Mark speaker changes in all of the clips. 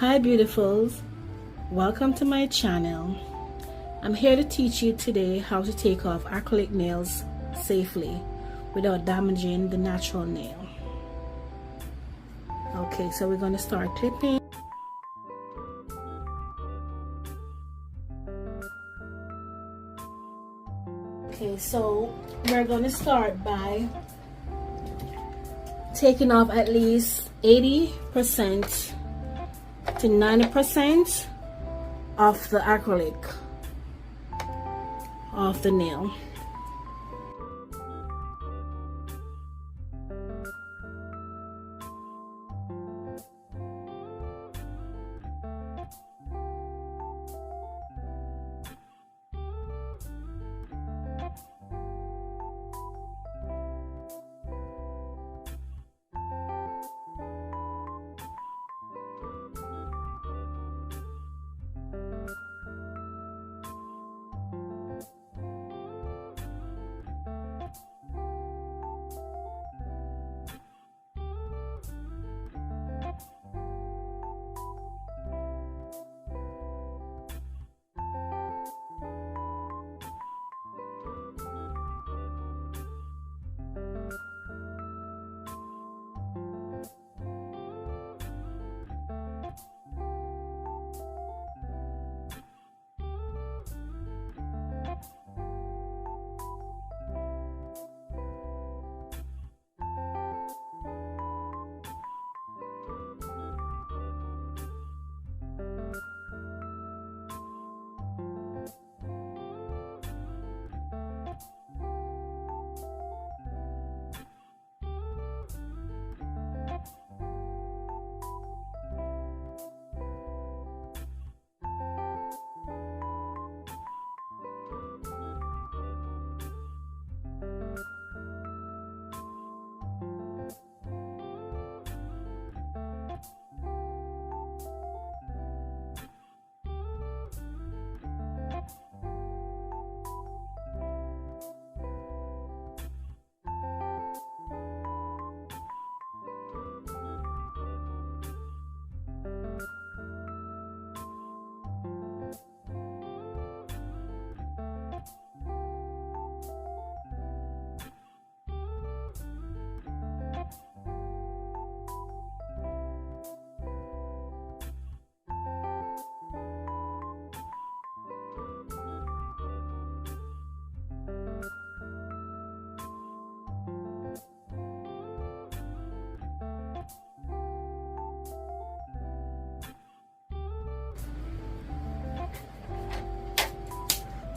Speaker 1: Hi beautifuls, welcome to my channel. I'm here to teach you today how to take off acrylic nails safely without damaging the natural nail. Okay, so we're going to start clipping. Okay, so we're going to start by taking off at least 80% to 90% of the acrylic off the nail.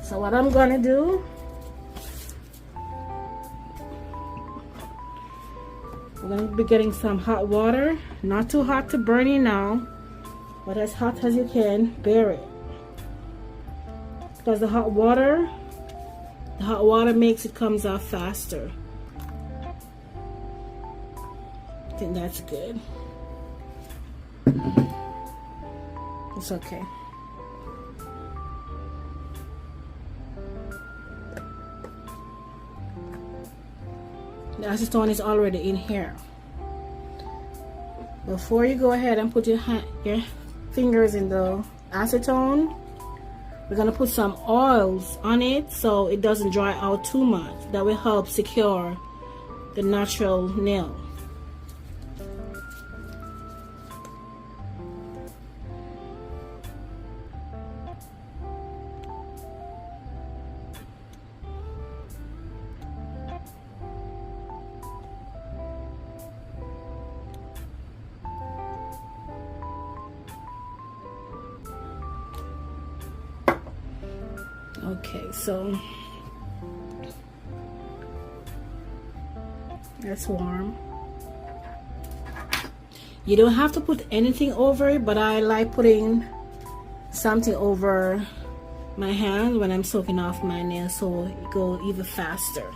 Speaker 1: So what I'm gonna do, we're gonna be getting some hot water, not too hot to burn you now, but as hot as you can, bear it. Because the hot water makes it comes off faster. I think that's good. It's okay. The acetone is already in here. Before you go ahead and put your fingers in the acetone, we're going to put some oils on it so it doesn't dry out too much. That will help secure the natural nail. Okay, so that's warm. You don't have to put anything over it, but I like putting something over my hand when I'm soaking off my nails so it goes even faster.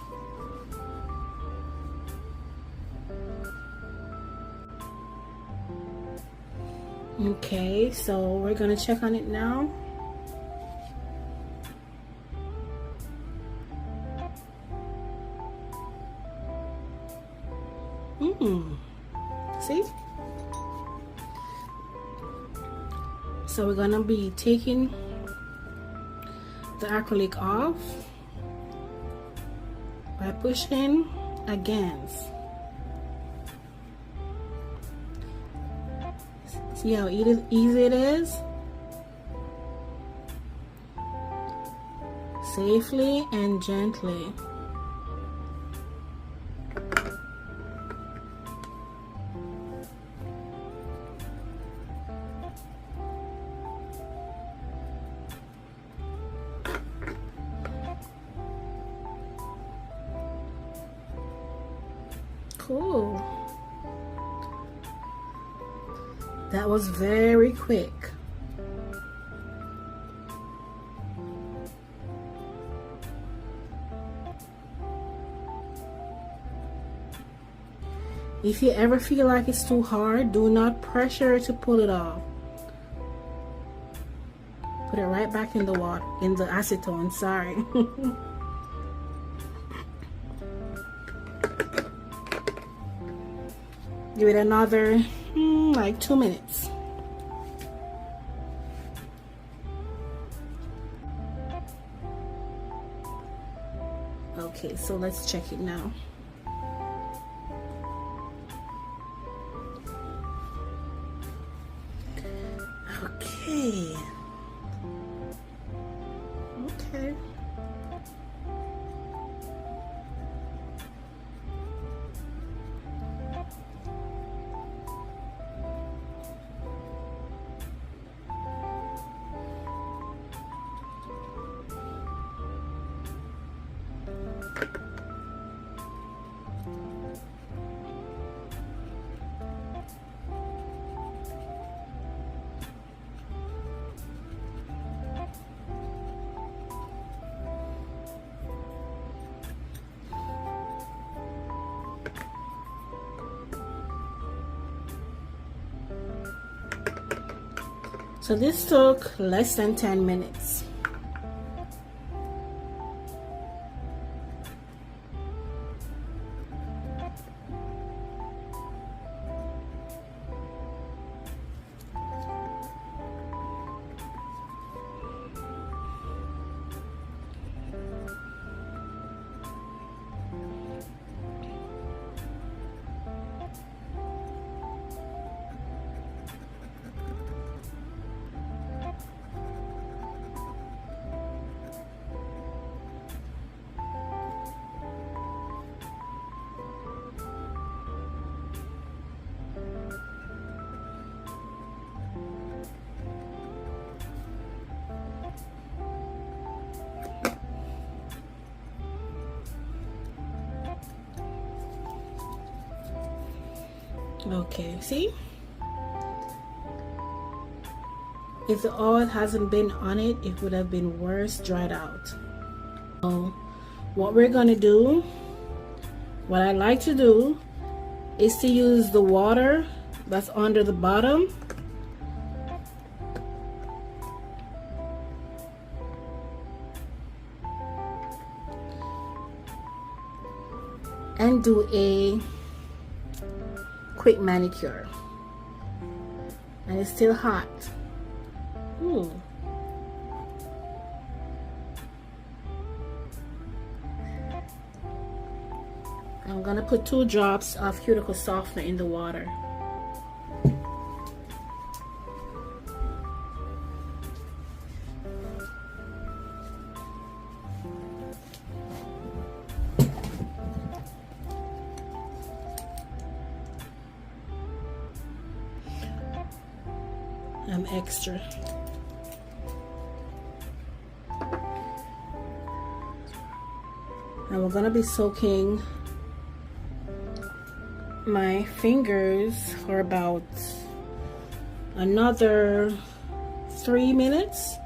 Speaker 1: Okay, so we're gonna check on it now. See? So we're gonna be taking the acrylic off by pushing against. See how easy it is? Safely and gently. Cool. That was very quick. If you ever feel like it's too hard, do not pressure to pull it off. Put it right back in the water, in the acetone, sorry. Give it another like 2 minutes. Okay, so let's check it now. Okay. Okay. So this took less than 10 minutes. Okay, see? If the oil hasn't been on it, it would have been worse dried out. So what we're gonna do, what I like to do, is to use the water that's under the bottom and do a quick manicure. And it's still hot. I'm gonna put 2 drops of cuticle softener in the water. I'm extra. And we're gonna be soaking my fingers for about another 3 minutes.